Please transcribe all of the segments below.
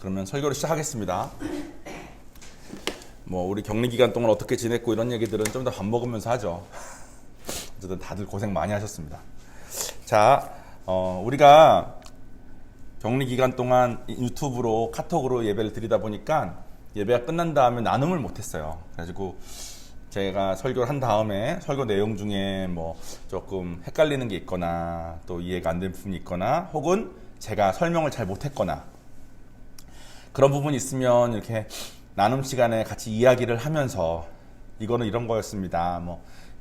그러면 설교를 시작하겠습니다. 우리 격리 기간 동안 어떻게 지냈고 이런 얘기들은 좀 더 밥 먹으면서 하죠. 어쨌든 다들 고생 많이 하셨습니다. 자, 우리가 격리 기간 동안 유튜브로 카톡으로 예배를 드리다 보니까 예배가 끝난 다음에 나눔을 못했어요. 그래가지고 제가 설교를 한 다음에 설교 내용 중에 조금 헷갈리는 게 있거나 또 이해가 안 되는 부분이 있거나 혹은 제가 설명을 잘 못했거나 그런 부분이 있으면 이렇게 나눔 시간에 같이 이야기를 하면서 이거는 이런 거였습니다.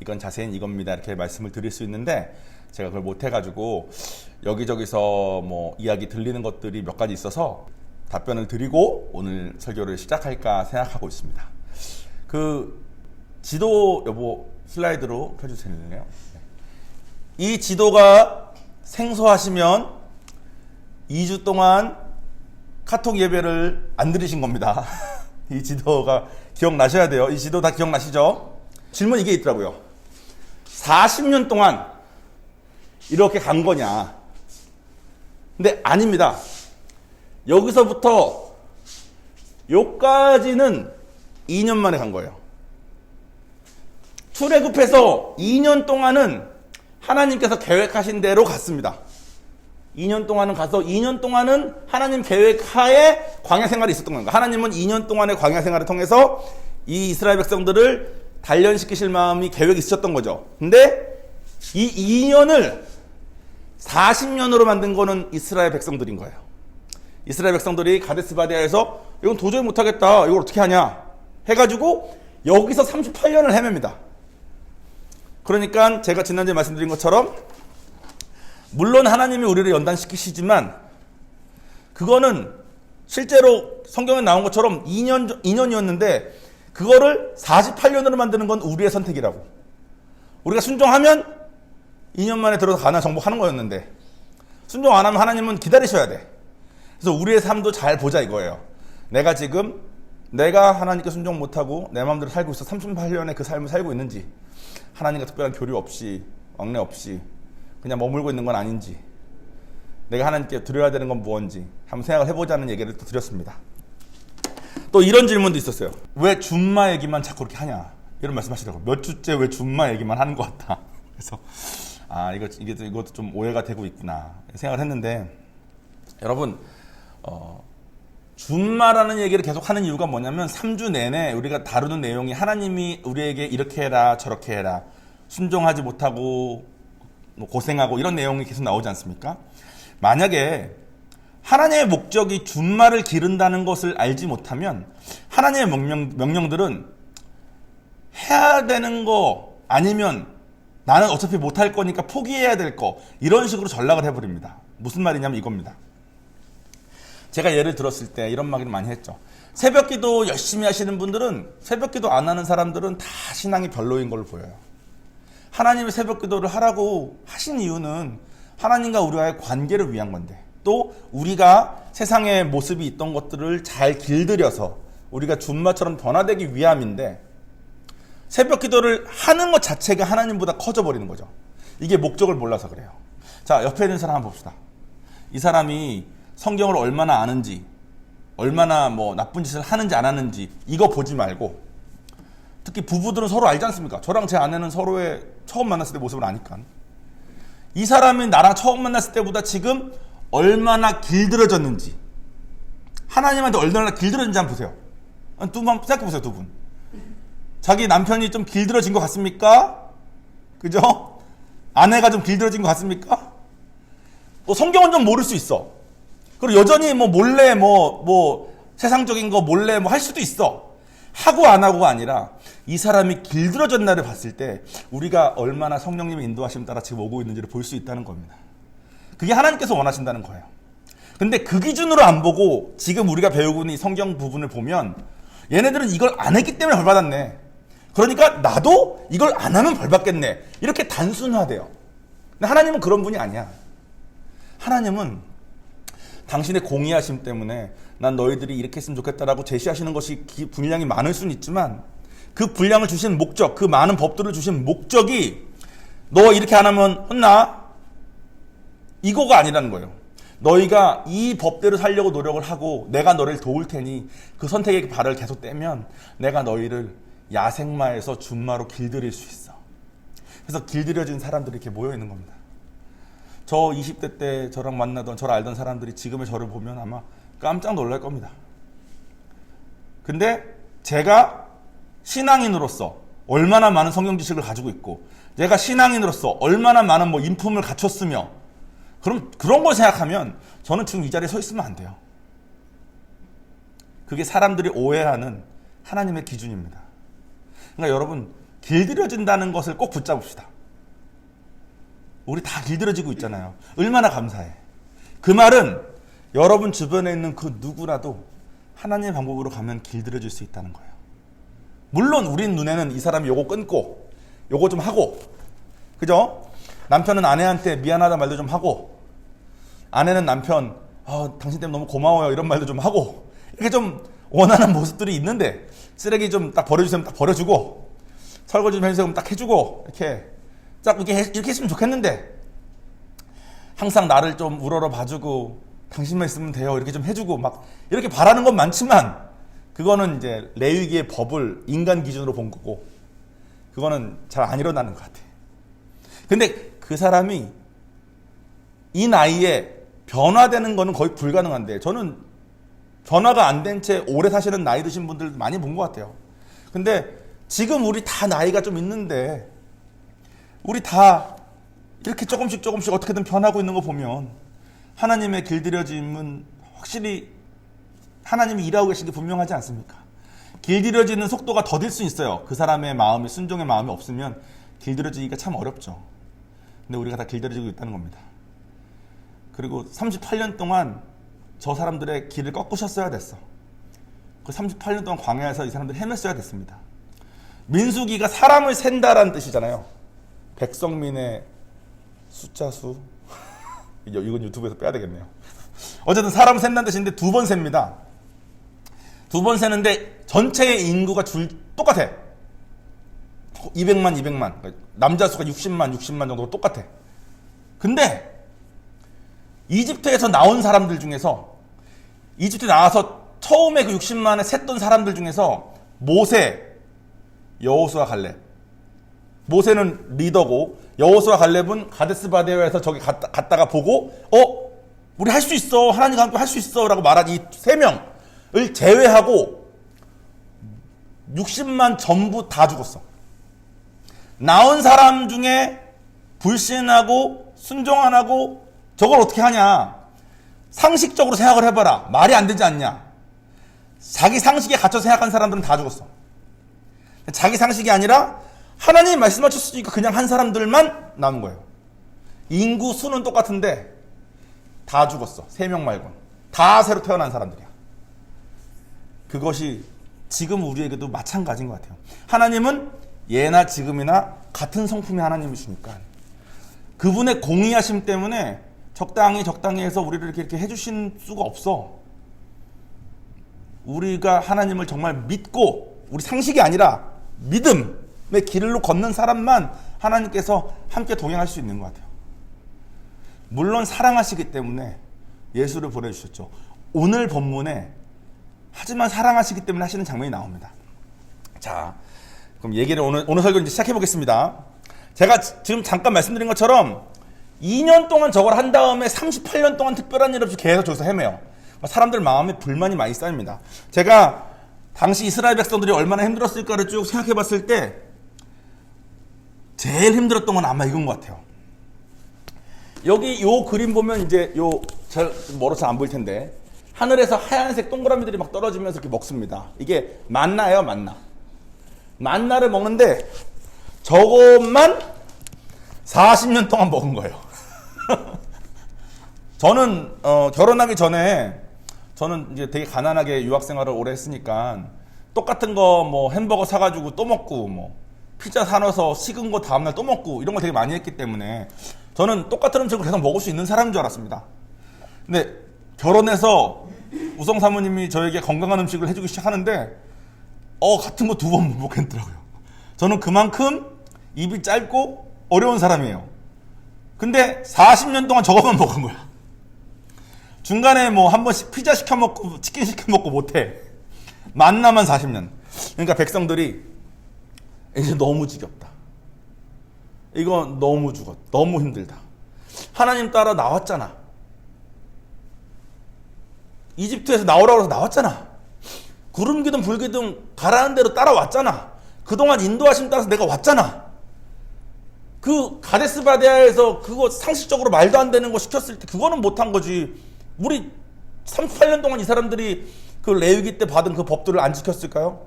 이건 자세히는 이겁니다. 이렇게 말씀을 드릴 수 있는데 제가 그걸 못해가지고 여기저기서 이야기 들리는 것들이 몇 가지 있어서 답변을 드리고 오늘 설교를 시작할까 생각하고 있습니다. 그 지도 여보 슬라이드로 펴주실래요? 이 지도가 생소하시면 2주 동안 카톡 예배를 안 드리신 겁니다. 이 지도가 기억나셔야 돼요. 이 지도 다 기억나시죠? 질문 이게 있더라고요. 40년 동안 이렇게 간 거냐? 근데 아닙니다. 여기서부터 여기까지는 2년 만에 간 거예요. 출애굽해서 2년 동안은 하나님께서 계획하신 대로 갔습니다. 2년 동안은 가서 2년 동안은 하나님 계획하에 광야 생활이 있었던 겁니다. 하나님은 2년 동안의 광야 생활을 통해서 이 이스라엘 백성들을 단련시키실 마음이 계획이 있으셨던 거죠. 근데 이 2년을 40년으로 만든 거는 이스라엘 백성들인 거예요. 이스라엘 백성들이 가데스 바네아에서 이건 도저히 못하겠다. 이걸 어떻게 하냐 해가지고 여기서 38년을 헤맵니다. 그러니까 제가 지난주에 말씀드린 것처럼 물론 하나님이 우리를 연단시키시지만 그거는 실제로 성경에 나온 것처럼 2년이었는데 그거를 48년으로 만드는 건 우리의 선택이라고. 우리가 순종하면 2년 만에 들어서 가나안 정복하는 거였는데 순종 안 하면 하나님은 기다리셔야 돼. 그래서 우리의 삶도 잘 보자 이거예요. 내가 하나님께 순종 못하고 내 마음대로 살고 있어 38년의 그 삶을 살고 있는지 하나님과 특별한 교류 없이 왕래 없이 그냥 머물고 있는 건 아닌지 내가 하나님께 드려야 되는 건 무엇인지 한번 생각을 해보자는 얘기를 또 드렸습니다. 또 이런 질문도 있었어요. 왜 줌마 얘기만 자꾸 그렇게 하냐 이런 말씀하시더라고요. 몇 주째 왜 줌마 얘기만 하는 것 같다. 그래서 이것도 좀 오해가 되고 있구나 생각을 했는데 여러분 줌마라는 얘기를 계속 하는 이유가 뭐냐면 3주 내내 우리가 다루는 내용이 하나님이 우리에게 이렇게 해라 저렇게 해라 순종하지 못하고 고생하고 이런 내용이 계속 나오지 않습니까? 만약에 하나님의 목적이 줌마를 기른다는 것을 알지 못하면 하나님의 명령들은 해야 되는 거 아니면 나는 어차피 못할 거니까 포기해야 될 거 이런 식으로 전락을 해버립니다. 무슨 말이냐면 이겁니다. 제가 예를 들었을 때 이런 말을 많이 했죠. 새벽기도 열심히 하시는 분들은 새벽기도 안 하는 사람들은 다 신앙이 별로인 걸로 보여요. 하나님의 새벽기도를 하라고 하신 이유는 하나님과 우리와의 관계를 위한 건데 또 우리가 세상의 모습이 있던 것들을 잘 길들여서 우리가 줌마처럼 변화되기 위함인데 새벽기도를 하는 것 자체가 하나님보다 커져버리는 거죠. 이게 목적을 몰라서 그래요. 자, 옆에 있는 사람 한번 봅시다. 이 사람이 성경을 얼마나 아는지 얼마나 나쁜 짓을 하는지 안 하는지 이거 보지 말고 특히 부부들은 서로 알지 않습니까? 저랑 제 아내는 서로의 처음 만났을 때 모습을 아니까 이 사람이 나랑 처음 만났을 때보다 지금 얼마나 길들어졌는지 하나님한테 얼마나 길들어졌는지 한번 보세요. 두 분 한번 생각해보세요. 두 분 자기 남편이 좀 길들어진 것 같습니까? 그죠? 아내가 좀 길들어진 것 같습니까? 성경은 좀 모를 수 있어. 그리고 여전히 몰래 세상적인 거 몰래 할 수도 있어. 하고 안 하고가 아니라 이 사람이 길들어졌나를 봤을 때 우리가 얼마나 성령님의 인도하심 따라 지금 오고 있는지를 볼 수 있다는 겁니다. 그게 하나님께서 원하신다는 거예요. 근데 그 기준으로 안 보고 지금 우리가 배우고 있는 이 성경 부분을 보면 얘네들은 이걸 안 했기 때문에 벌 받았네. 그러니까 나도 이걸 안 하면 벌 받겠네. 이렇게 단순화돼요. 근데 하나님은 그런 분이 아니야. 하나님은 당신의 공의하심 때문에 난 너희들이 이렇게 했으면 좋겠다라고 제시하시는 것이 분량이 많을 수는 있지만 그 분량을 주신 목적, 그 많은 법들을 주신 목적이 너 이렇게 안 하면 혼나? 이거가 아니라는 거예요. 너희가 이 법대로 살려고 노력을 하고 내가 너를 도울 테니 그 선택의 발을 계속 떼면 내가 너희를 야생마에서 준마로 길들일 수 있어. 그래서 길들여진 사람들이 이렇게 모여 있는 겁니다. 저 20대 때 저랑 만나던, 저를 알던 사람들이 지금의 저를 보면 아마 깜짝 놀랄 겁니다. 근데 제가 신앙인으로서 얼마나 많은 성경 지식을 가지고 있고, 내가 신앙인으로서 얼마나 많은 인품을 갖췄으며, 그럼 그런 걸 생각하면 저는 지금 이 자리에 서 있으면 안 돼요. 그게 사람들이 오해하는 하나님의 기준입니다. 그러니까 여러분, 길들여진다는 것을 꼭 붙잡읍시다. 우리 다 길들여지고 있잖아요. 얼마나 감사해. 그 말은 여러분 주변에 있는 그 누구라도 하나님의 방법으로 가면 길들여질 수 있다는 거예요. 물론 우린 눈에는 이 사람이 요거 끊고 요거 좀 하고, 그죠? 남편은 아내한테 미안하다 말도 좀 하고, 아내는 남편 당신 때문에 너무 고마워요 이런 말도 좀 하고, 이렇게 좀 원하는 모습들이 있는데, 쓰레기 좀 딱 버려주세요 딱 버려주고, 설거지 좀 해주세요 딱 해주고, 이렇게 딱 이렇게 했으면 좋겠는데, 항상 나를 좀 우러러 봐주고 당신만 있으면 돼요 이렇게 좀 해주고 막 이렇게 바라는 건 많지만, 그거는 이제 레위기의 법을 인간 기준으로 본 거고, 그거는 잘 안 일어나는 것 같아요. 근데 그 사람이 이 나이에 변화되는 거는 거의 불가능한데, 저는 변화가 안 된 채 오래 사시는 나이 드신 분들 많이 본 것 같아요. 근데 지금 우리 다 나이가 좀 있는데 우리 다 이렇게 조금씩 어떻게든 변하고 있는 거 보면 하나님의 길들여짐은 확실히 하나님이 일하고 계신 게 분명하지 않습니까? 길들여지는 속도가 더딜 수 있어요. 그 사람의 마음이, 순종의 마음이 없으면 길들여지기가 참 어렵죠. 근데 우리가 다 길들여지고 있다는 겁니다. 그리고 38년 동안 저 사람들의 길을 꺾으셨어야 됐어. 그 38년 동안 광야에서 이 사람들이 헤맸어야 됐습니다. 민수기가 사람을 센다라는 뜻이잖아요. 백성민의 숫자 수. 이건 유튜브에서 빼야 되겠네요. 어쨌든 사람을 센다는 뜻인데 2번 셉니다. 2번 세는데 전체의 인구가 똑같아. 200만. 남자 수가 60만 정도 똑같아. 근데 이집트에서 나온 사람들 중에서, 이집트에 나와서 처음에 그 60만에 셌던 사람들 중에서 모세, 여호수아, 갈렙. 모세는 리더고 여호수아, 갈렙은 가데스 바네아에서 저기 갔다가 보고 우리 할 수 있어, 하나님과 함께 할 수 있어 라고 말한 이 3명을 제외하고 60만 전부 다 죽었어. 나온 사람 중에 불신하고 순종 안 하고 저걸 어떻게 하냐. 상식적으로 생각을 해봐라. 말이 안 되지 않냐. 자기 상식에 갇혀 생각한 사람들은 다 죽었어. 자기 상식이 아니라 하나님이 말씀하셨으니까 그냥 한 사람들만 남은 거예요. 인구 수는 똑같은데 다 죽었어. 3명 말고는. 다 새로 태어난 사람들이야. 그것이 지금 우리에게도 마찬가지인 것 같아요. 하나님은 예나 지금이나 같은 성품의 하나님이시니까 그분의 공의하심 때문에 적당히 해서 우리를 이렇게 해주신 수가 없어. 우리가 하나님을 정말 믿고, 우리 상식이 아니라 믿음의 길로 걷는 사람만 하나님께서 함께 동행할 수 있는 것 같아요. 물론 사랑하시기 때문에 예수를 보내주셨죠. 오늘 본문에 하지만 사랑하시기 때문에 하시는 장면이 나옵니다. 자, 그럼 얘기를 오늘 설교 이제 시작해 보겠습니다. 제가 지금 잠깐 말씀드린 것처럼 2년 동안 저걸 한 다음에 38년 동안 특별한 일 없이 계속 저기서 헤매요. 사람들 마음에 불만이 많이 쌓입니다. 제가 당시 이스라엘 백성들이 얼마나 힘들었을까를 쭉 생각해 봤을 때 제일 힘들었던 건 아마 이건 것 같아요. 여기 요 그림 보면 이제 잘 멀어서 안 보일 텐데 하늘에서 하얀색 동그라미들이 막 떨어지면서 이렇게 먹습니다. 이게 만나예요, 만나. 만나를 먹는데 저것만 40년 동안 먹은 거예요. 저는 결혼하기 전에 저는 이제 되게 가난하게 유학 생활을 오래 했으니까 똑같은 거 햄버거 사가지고 또 먹고 피자 사놔서 식은 거 다음날 또 먹고 이런 거 되게 많이 했기 때문에 저는 똑같은 음식을 계속 먹을 수 있는 사람인 줄 알았습니다. 근데 결혼해서 우성 사모님이 저에게 건강한 음식을 해주기 시작하는데 같은 거 2번 못 먹겠더라고요. 저는 그만큼 입이 짧고 어려운 사람이에요. 근데 40년 동안 저것만 먹은 거야. 중간에 뭐 한 번씩 피자 시켜 먹고 치킨 시켜 먹고 못해. 만나만 40년. 그러니까 백성들이 이제 너무 지겹다. 이거 너무 죽었. 너무 힘들다. 하나님 따라 나왔잖아. 이집트에서 나오라고 해서 나왔잖아. 구름 기둥 불 기둥 가라는 대로 따라왔잖아. 그동안 인도하심 따라서 내가 왔잖아. 그 가데스 바네아에서 그거 상식적으로 말도 안 되는 거 시켰을 때 그거는 못한 거지. 우리 38년 동안 이 사람들이 그 레위기 때 받은 그 법들을 안 지켰을까요?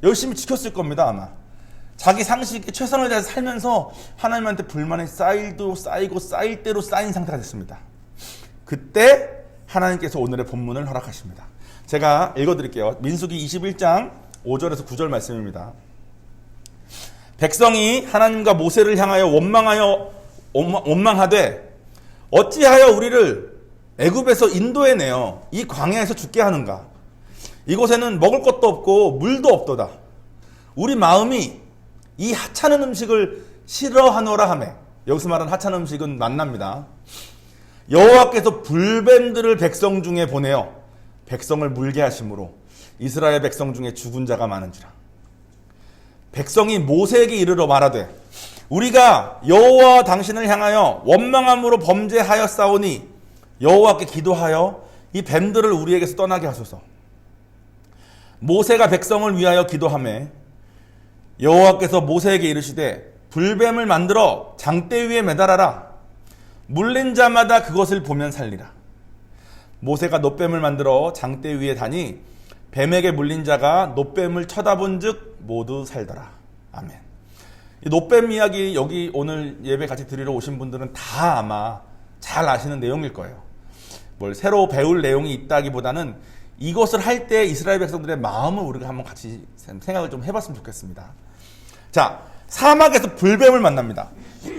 열심히 지켰을 겁니다, 아마. 자기 상식에 최선을 다해서 살면서 하나님한테 불만이 쌓이고 쌓일 대로 쌓인 상태가 됐습니다. 그때 하나님께서 오늘의 본문을 허락하십니다. 제가 읽어드릴게요. 민수기 21장 5절에서 9절 말씀입니다. 백성이 하나님과 모세를 향하여 원망하되 어찌하여 우리를 애굽에서 인도해 내어 이 광야에서 죽게 하는가? 이곳에는 먹을 것도 없고 물도 없도다. 우리 마음이 이 하찮은 음식을 싫어하노라 하매. 여기서 말하는 하찮은 음식은 만나입니다. 여호와께서 불뱀들을 백성 중에 보내어 백성을 물게 하심으로 이스라엘 백성 중에 죽은 자가 많은지라. 백성이 모세에게 이르러 말하되 우리가 여호와 당신을 향하여 원망함으로 범죄하였사오니 여호와께 기도하여 이 뱀들을 우리에게서 떠나게 하소서. 모세가 백성을 위하여 기도하매 여호와께서 모세에게 이르시되 불뱀을 만들어 장대 위에 매달아라. 물린 자마다 그것을 보면 살리라. 모세가 놋뱀을 만들어 장대 위에 다니 뱀에게 물린 자가 놋뱀을 쳐다본 즉 모두 살더라. 아멘. 이 놋뱀 이야기 여기 오늘 예배 같이 드리러 오신 분들은 다 아마 잘 아시는 내용일 거예요. 뭘 새로 배울 내용이 있다기보다는 이것을 할 때 이스라엘 백성들의 마음을 우리가 한번 같이 생각을 좀 해봤으면 좋겠습니다. 자, 사막에서 불뱀을 만납니다.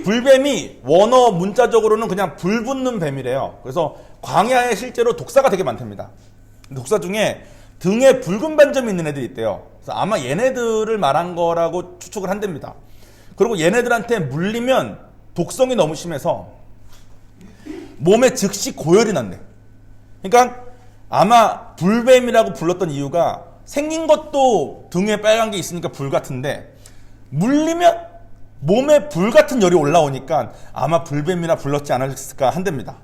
불뱀이 원어 문자적으로는 그냥 불 붙는 뱀이래요. 그래서 광야에 실제로 독사가 되게 많답니다. 독사 중에 등에 붉은 반점이 있는 애들이 있대요. 그래서 아마 얘네들을 말한 거라고 추측을 한답니다. 그리고 얘네들한테 물리면 독성이 너무 심해서 몸에 즉시 고열이 난대. 그러니까 아마 불뱀이라고 불렀던 이유가 생긴 것도 등에 빨간 게 있으니까 불 같은데 물리면 몸에 불 같은 열이 올라오니까 아마 불뱀이라 불렀지 않았을까 한답니다.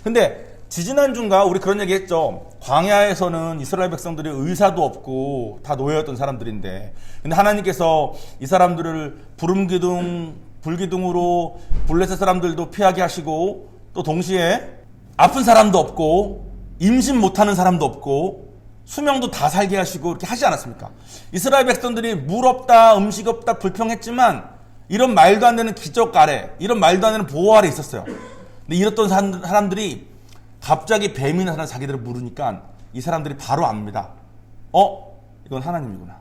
근데 지지난주인가 우리 그런 얘기 했죠. 광야에서는 이스라엘 백성들이 의사도 없고 다 노예였던 사람들인데 근데 하나님께서 이 사람들을 부름기둥 불기둥으로 블레셋 사람들도 피하게 하시고 또 동시에 아픈 사람도 없고 임신 못하는 사람도 없고 수명도 다 살게 하시고 이렇게 하지 않았습니까? 이스라엘 백성들이 물 없다 음식 없다 불평했지만 이런 말도 안 되는 기적 아래 이런 말도 안 되는 보호 아래 있었어요. 근데 이랬던 사람들이 갑자기 뱀이 나타나 자기들을 물으니까 이 사람들이 바로 압니다. 이건 하나님이구나.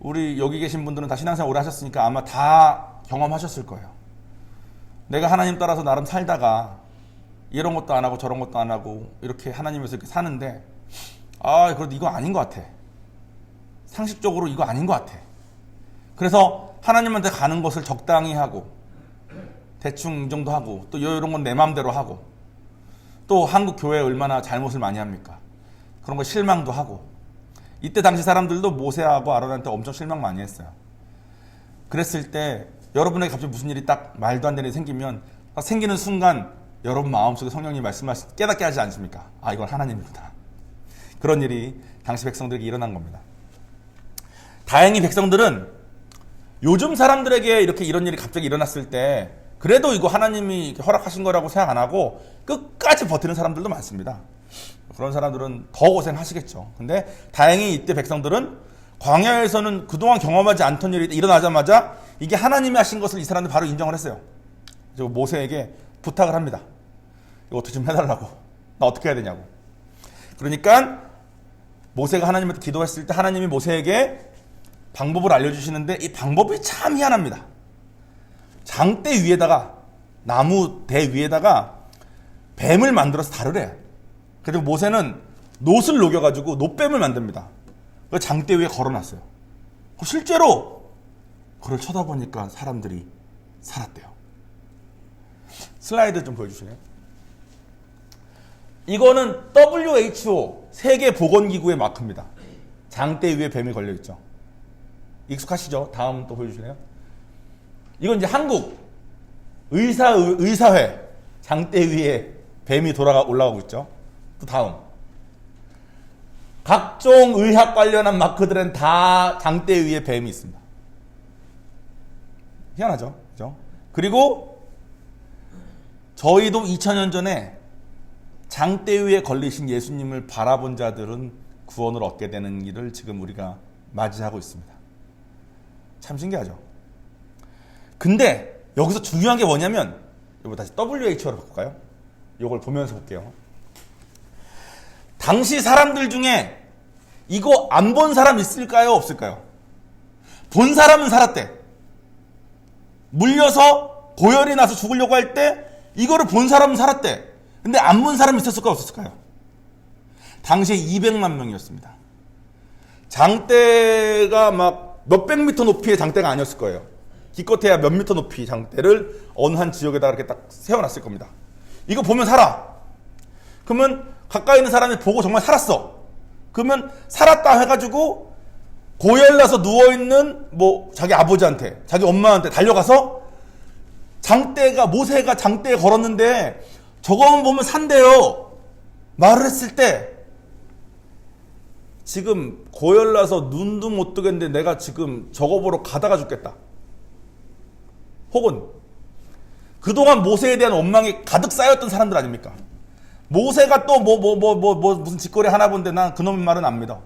우리 여기 계신 분들은 다 신앙생활 오래 하셨으니까 아마 다 경험하셨을 거예요. 내가 하나님 따라서 나름 살다가 이런 것도 안 하고 저런 것도 안 하고 이렇게 하나님에서 이렇게 사는데 그래도 이거 아닌 것 같아. 상식적으로 이거 아닌 것 같아. 그래서 하나님한테 가는 것을 적당히 하고 대충 이 정도 하고 또 이런 건 내 마음대로 하고 또 한국 교회에 얼마나 잘못을 많이 합니까? 그런 거 실망도 하고 이때 당시 사람들도 모세하고 아론한테 엄청 실망 많이 했어요. 그랬을 때 여러분에게 갑자기 무슨 일이 딱 말도 안 되는 일이 생기면 딱 생기는 순간 여러분 마음속에 성령님이 깨닫게 하지 않습니까? 이건 하나님이구나. 그런 일이 당시 백성들에게 일어난 겁니다. 다행히 백성들은 요즘 사람들에게 이렇게 이런 일이 갑자기 일어났을 때 그래도 이거 하나님이 허락하신 거라고 생각 안 하고 끝까지 버티는 사람들도 많습니다. 그런 사람들은 더 고생하시겠죠. 근데 다행히 이때 백성들은 광야에서는 그동안 경험하지 않던 일이 일어나자마자 이게 하나님이 하신 것을 이 사람들 바로 인정을 했어요. 그래서 모세에게 부탁을 합니다. 이거 어떻게 좀 해달라고. 나 어떻게 해야 되냐고. 그러니까 모세가 하나님한테 기도했을 때 하나님이 모세에게 방법을 알려주시는데 이 방법이 참 희한합니다. 장대 위에다가 나무 대 위에다가 뱀을 만들어서 다루래. 그리고 모세는 놋을 녹여가지고 놋뱀을 만듭니다. 그 장대 위에 걸어놨어요. 실제로 그걸 쳐다보니까 사람들이 살았대요. 슬라이드 좀 보여주시네요. 이거는 WHO 세계보건기구의 마크입니다. 장대 위에 뱀이 걸려있죠. 익숙하시죠? 다음 또 보여주실래요? 이건 이제 한국 의사회 장대 위에 뱀이 올라가고 있죠. 또 다음. 각종 의학 관련한 마크들은 다 장대 위에 뱀이 있습니다. 희한하죠? 그죠? 그리고 저희도 2000년 전에 장대 위에 걸리신 예수님을 바라본 자들은 구원을 얻게 되는 일을 지금 우리가 맞이하고 있습니다. 참 신기하죠? 근데 여기서 중요한 게 뭐냐면 이거 다시 WHO로 바꿀까요? 이걸 보면서 볼게요. 당시 사람들 중에 이거 안 본 사람 있을까요? 없을까요? 본 사람은 살았대. 물려서 고열이 나서 죽으려고 할 때 이거를 본 사람은 살았대. 근데 안 본 사람이 있었을까요? 없었을까요? 당시에 200만 명이었습니다. 장대가 막 몇백 미터 높이의 장대가 아니었을 거예요. 기껏해야 몇 미터 높이 장대를 어느 한 지역에다 이렇게 딱 세워놨을 겁니다. 이거 보면 살아. 그러면 가까이 있는 사람이 보고 정말 살았어. 그러면 살았다 해가지고 고열나서 누워있는 뭐 자기 아버지한테 자기 엄마한테 달려가서 모세가 장대에 걸었는데 저거만 보면 산대요 말을 했을 때 지금 고열나서 눈도 못 뜨겠는데 내가 지금 저거 보러 가다가 죽겠다. 혹은 그동안 모세에 대한 원망이 가득 쌓였던 사람들 아닙니까? 모세가 또 무슨 짓거리 하나 본데 난 그놈의 말은 안 믿어.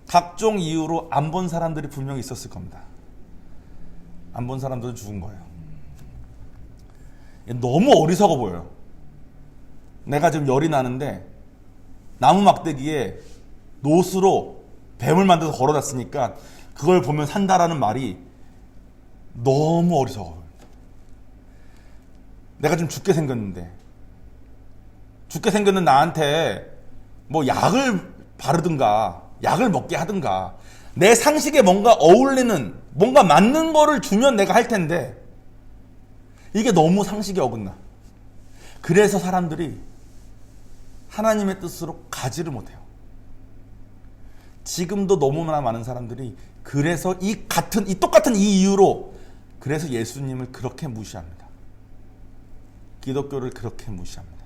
각종 이유로 안 본 사람들이 분명히 있었을 겁니다. 안 본 사람들은 죽은 거예요. 너무 어리석어 보여요. 내가 지금 열이 나는데 나무 막대기에 노스로 뱀을 만들어서 걸어놨으니까 그걸 보면 산다라는 말이 너무 어리석어 보여요. 내가 지금 죽게 생겼는 나한테 뭐 약을 바르든가 약을 먹게 하든가 내 상식에 뭔가 어울리는 뭔가 맞는 거를 주면 내가 할 텐데 이게 너무 상식에 어긋나. 그래서 사람들이 하나님의 뜻으로 가지를 못해요. 지금도 너무나 많은 사람들이 그래서 이 똑같은 이 이유로 그래서 예수님을 그렇게 무시합니다. 기독교를 그렇게 무시합니다.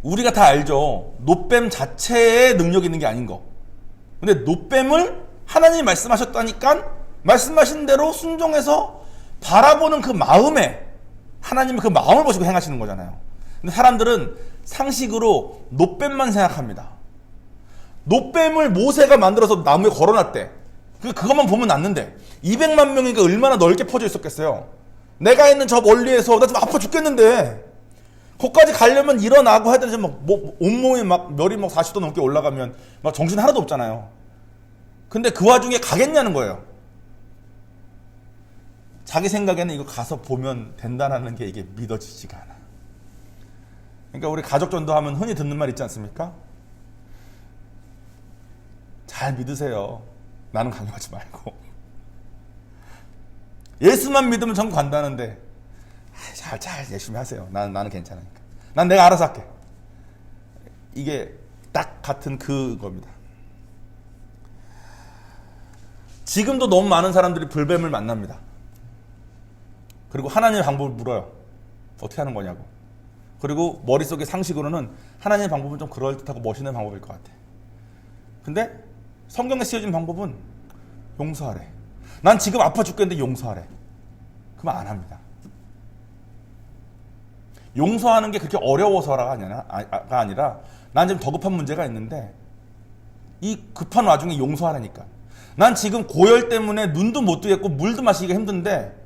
우리가 다 알죠. 노뱀 자체에 능력이 있는 게 아닌 거. 근데 노뱀을 하나님이 말씀하셨다니까 말씀하신 대로 순종해서 바라보는 그 마음에 하나님은 그 마음을 보시고 행하시는 거잖아요. 근데 사람들은 상식으로 노뱀만 생각합니다. 노뱀을 모세가 만들어서 나무에 걸어놨대. 그것만 보면 낫는데 200만 명이니까 얼마나 넓게 퍼져 있었겠어요. 내가 있는 저 멀리에서 나 지금 아파 죽겠는데 거기까지 가려면 일어나고 해야 되지 온몸이 막 열이 40도 넘게 올라가면 막 정신 하나도 없잖아요. 근데 그 와중에 가겠냐는 거예요. 자기 생각에는 이거 가서 보면 된다는 게 이게 믿어지지가 않아. 그러니까 우리 가족 전도하면 흔히 듣는 말 있지 않습니까? 잘 믿으세요. 나는 강요하지 말고. 예수만 믿으면 전부 간다는데 잘 열심히 하세요. 나는 괜찮으니까. 난 내가 알아서 할게. 이게 딱 같은 그겁니다. 지금도 너무 많은 사람들이 불뱀을 만납니다. 그리고 하나님의 방법을 물어요. 어떻게 하는 거냐고. 그리고 머릿속에 상식으로는 하나님의 방법은 좀 그럴듯하고 멋있는 방법일 것 같아. 근데 성경에 쓰여진 방법은 용서하래. 난 지금 아파 죽겠는데 용서하래. 그럼 안 합니다. 용서하는 게 그렇게 어려워서가 아니라 난 지금 더 급한 문제가 있는데 이 급한 와중에 용서하라니까. 난 지금 고열 때문에 눈도 못 뜨겠고 물도 마시기가 힘든데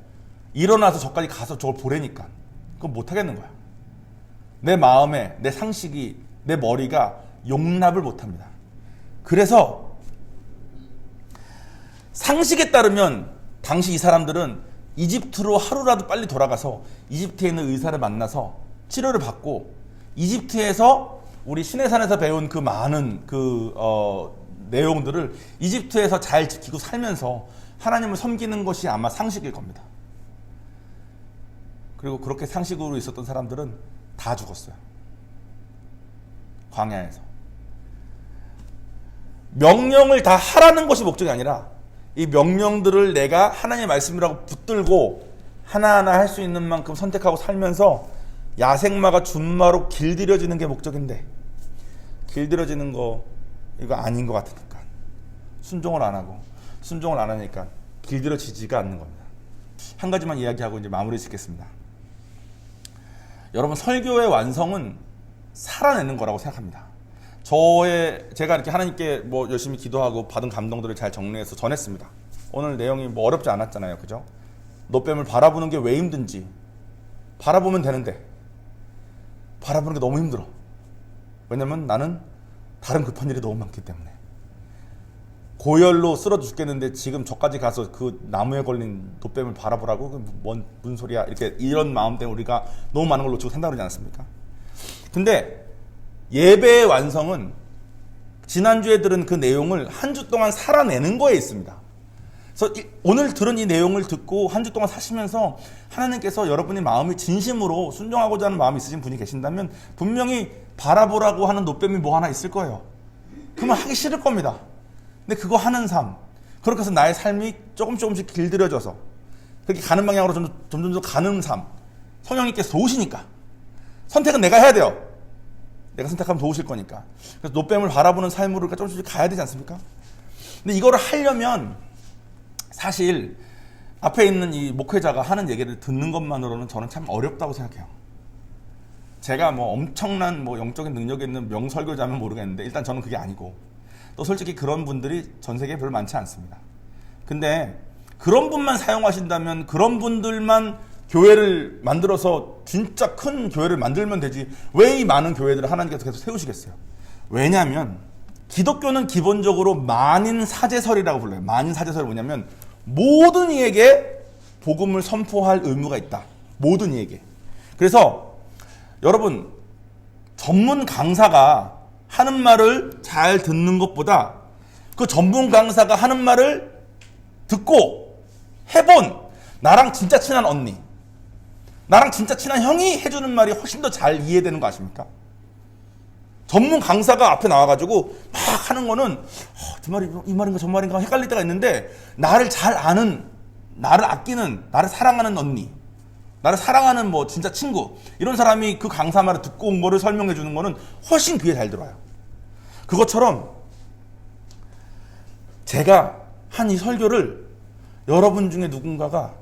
일어나서 저까지 가서 저걸 보라니까. 그건 못 하겠는 거야. 내 마음에 내 상식이 내 머리가 용납을 못 합니다. 그래서 상식에 따르면 당시 이 사람들은 이집트로 하루라도 빨리 돌아가서 이집트에 있는 의사를 만나서 치료를 받고 이집트에서 우리 시내산에서 배운 그 많은 내용들을 이집트에서 잘 지키고 살면서 하나님을 섬기는 것이 아마 상식일 겁니다. 그리고 그렇게 상식으로 있었던 사람들은 다 죽었어요. 광야에서. 명령을 다 하라는 것이 목적이 아니라 이 명령들을 내가 하나님의 말씀이라고 붙들고 하나하나 할 수 있는 만큼 선택하고 살면서 야생마가 준마로 길들여지는 게 목적인데, 길들여지는 거 이거 아닌 것 같으니까 순종을 안 하고, 순종을 안 하니까 길들여지지가 않는 겁니다. 한 가지만 이야기하고 이제 마무리 짓겠습니다. 여러분, 설교의 완성은 살아내는 거라고 생각합니다. 제가 이렇게 하나님께 뭐 열심히 기도하고 받은 감동들을 잘 정리해서 전했습니다. 오늘 내용이 뭐 어렵지 않았잖아요. 그죠? 노뱀을 바라보는 게 왜 힘든지 바라보면 되는데 바라보는 게 너무 힘들어. 왜냐면 나는 다른 급한 일이 너무 많기 때문에. 고열로 쓰러져 죽겠는데 지금 저까지 가서 그 나무에 걸린 노뱀을 바라보라고? 무슨 소리야? 이런 마음 때문에 우리가 너무 많은 걸 놓치고 산다고 그러지 않았습니까? 근데 예배의 완성은 지난주에 들은 그 내용을 한 주 동안 살아내는 거에 있습니다. 그래서 오늘 들은 이 내용을 듣고 한 주 동안 사시면서 하나님께서 여러분의 마음이 진심으로 순종하고자 하는 마음이 있으신 분이 계신다면 분명히 바라보라고 하는 노뱀이 뭐 하나 있을 거예요. 그러면 하기 싫을 겁니다. 근데 그거 하는 삶, 그렇게 해서 나의 삶이 조금씩 길들여져서 그렇게 가는 방향으로 점점 더 가는 삶, 성령님께서 도우시니까. 선택은 내가 해야 돼요. 내가 선택하면 도우실 거니까. 그래서 노뱀을 바라보는 삶으로 조금씩 가야 되지 않습니까? 근데 이거를 하려면 사실 앞에 있는 이 목회자가 하는 얘기를 듣는 것만으로는 저는 참 어렵다고 생각해요. 제가 뭐 엄청난 뭐 영적인 능력이 있는 명설교자면 모르겠는데 일단 저는 그게 아니고, 또 솔직히 그런 분들이 전 세계에 별로 많지 않습니다. 근데 그런 분만 사용하신다면 그런 분들만 교회를 만들어서 진짜 큰 교회를 만들면 되지, 왜 이 많은 교회들을 하나님께서 계속 세우시겠어요? 왜냐하면 기독교는 기본적으로 만인사제설이라고 불러요. 만인사제설이 뭐냐면 모든 이에게 복음을 선포할 의무가 있다. 모든 이에게. 그래서 여러분, 전문 강사가 하는 말을 잘 듣는 것보다 그 전문 강사가 하는 말을 듣고 해본 나랑 진짜 친한 언니, 나랑 진짜 친한 형이 해주는 말이 훨씬 더 잘 이해되는 거 아십니까? 전문 강사가 앞에 나와가지고 막 하는 거는 저 말이 이 말인가 저 말인가 헷갈릴 때가 있는데, 나를 잘 아는, 나를 아끼는, 나를 사랑하는 언니, 나를 사랑하는 뭐 진짜 친구, 이런 사람이 그 강사 말을 듣고 온 거를 설명해 주는 거는 훨씬 귀에 잘 들어요. 그것처럼 제가 한 이 설교를 여러분 중에 누군가가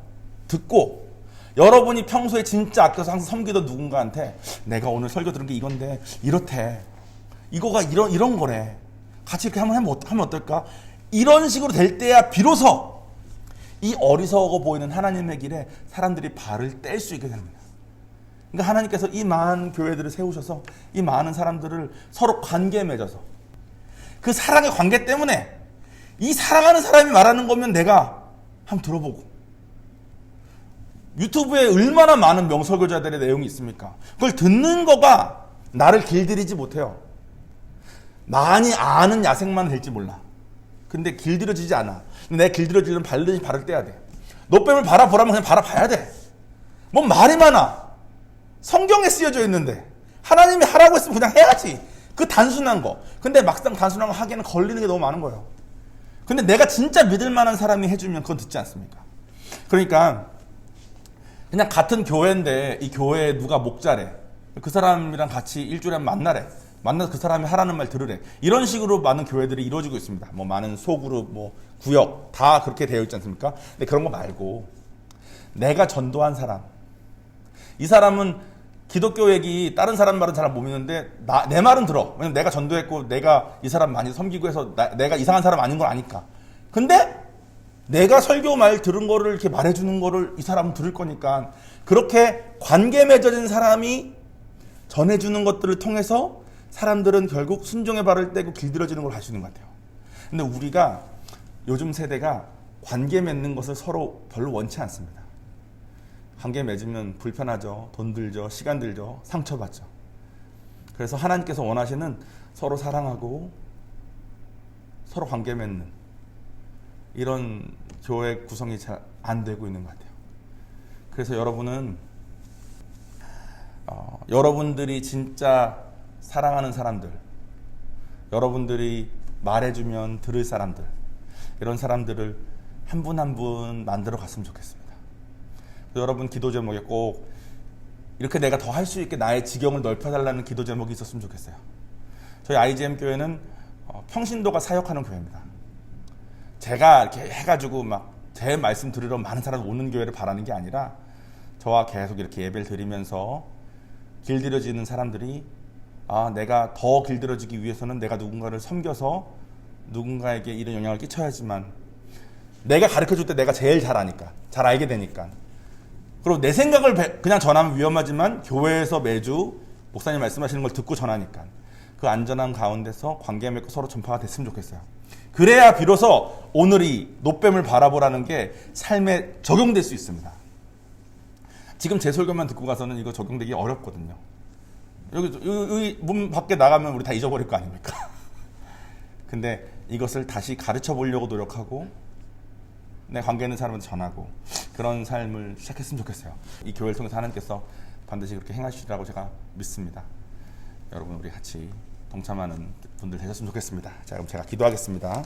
듣고, 여러분이 평소에 진짜 아껴서 항상 섬기던 누군가한테 내가 오늘 설교 들은 게 이건데 이렇대, 이거가 이런 거래, 같이 이렇게 한번 하면 어떨까? 이런 식으로 될 때야 비로소 이 어리석어 보이는 하나님의 길에 사람들이 발을 뗄 수 있게 됩니다. 그러니까 하나님께서 이 많은 교회들을 세우셔서 이 많은 사람들을 서로 관계에 맺어서 그 사랑의 관계 때문에, 이 사랑하는 사람이 말하는 거면 내가 한번 들어보고, 유튜브에 얼마나 많은 명설교자들의 내용이 있습니까? 그걸 듣는 거가 나를 길들이지 못해요. 많이 아는 야생만 될지 몰라. 근데 길들여지지 않아. 근데 내가 길들여지려면 발을 떼야 돼. 노뱀을 바라보라면 그냥 바라봐야 돼. 뭔 말이 많아. 성경에 쓰여져 있는데 하나님이 하라고 했으면 그냥 해야지. 그 단순한 거. 근데 막상 단순한 거 하기에는 걸리는 게 너무 많은 거예요. 근데 내가 진짜 믿을 만한 사람이 해주면 그건 듣지 않습니까? 그러니까 그냥 같은 교회인데 이 교회에 누가 목자래, 그 사람이랑 같이 일주일에 만나래, 만나서 그 사람이 하라는 말 들으래, 이런 식으로 많은 교회들이 이루어지고 있습니다. 뭐 많은 소그룹, 뭐 구역 다 그렇게 되어 있지 않습니까? 근데 그런 거 말고 내가 전도한 사람, 이 사람은 기독교 얘기 다른 사람 말은 잘 못 믿는데 내 말은 들어. 왜냐면 내가 전도했고 내가 이 사람 많이 섬기고 해서 내가 이상한 사람 아닌 걸 아니까. 근데 내가 설교 말 들은 거를 이렇게 말해주는 거를 이 사람은 들을 거니까, 그렇게 관계 맺어진 사람이 전해주는 것들을 통해서 사람들은 결국 순종의 발을 떼고 길들여지는 걸 할 수 있는 것 같아요. 근데 우리가 요즘 세대가 관계 맺는 것을 서로 별로 원치 않습니다. 관계 맺으면 불편하죠. 돈 들죠. 시간 들죠. 상처받죠. 그래서 하나님께서 원하시는 서로 사랑하고 서로 관계 맺는 이런 교회 구성이 잘 안 되고 있는 것 같아요. 그래서 여러분은 여러분들이 진짜 사랑하는 사람들, 여러분들이 말해주면 들을 사람들, 이런 사람들을 한 분 한 분 만들어 갔으면 좋겠습니다. 여러분 기도 제목에 꼭 이렇게 내가 더 할 수 있게 나의 지경을 넓혀달라는 기도 제목이 있었으면 좋겠어요. 저희 IGM 교회는 평신도가 사역하는 교회입니다. 제가 이렇게 해가지고 막 제 말씀 들으러 많은 사람이 오는 교회를 바라는 게 아니라 저와 계속 이렇게 예배를 드리면서 길들여지는 사람들이 내가 더 길들여지기 위해서는 내가 누군가를 섬겨서 누군가에게 이런 영향을 끼쳐야지만 내가 가르쳐줄 때 내가 제일 잘 아니까, 잘 알게 되니까. 그리고 내 생각을 그냥 전하면 위험하지만 교회에서 매주 목사님 말씀하시는 걸 듣고 전하니까 그 안전한 가운데서 관계 맺고 서로 전파가 됐으면 좋겠어요. 그래야 비로소 오늘 이 노뱀을 바라보라는 게 삶에 적용될 수 있습니다. 지금 제 설교만 듣고 가서는 이거 적용되기 어렵거든요. 여기 문 밖에 나가면 우리 다 잊어버릴 거 아닙니까? 근데 이것을 다시 가르쳐 보려고 노력하고 내 관계 있는 사람한테 전하고 그런 삶을 시작했으면 좋겠어요. 이 교회를 통해서 하나님께서 반드시 그렇게 행하시리라고 제가 믿습니다. 여러분 우리 같이 동참하는 분들 되셨으면 좋겠습니다. 자, 그럼 제가 기도하겠습니다.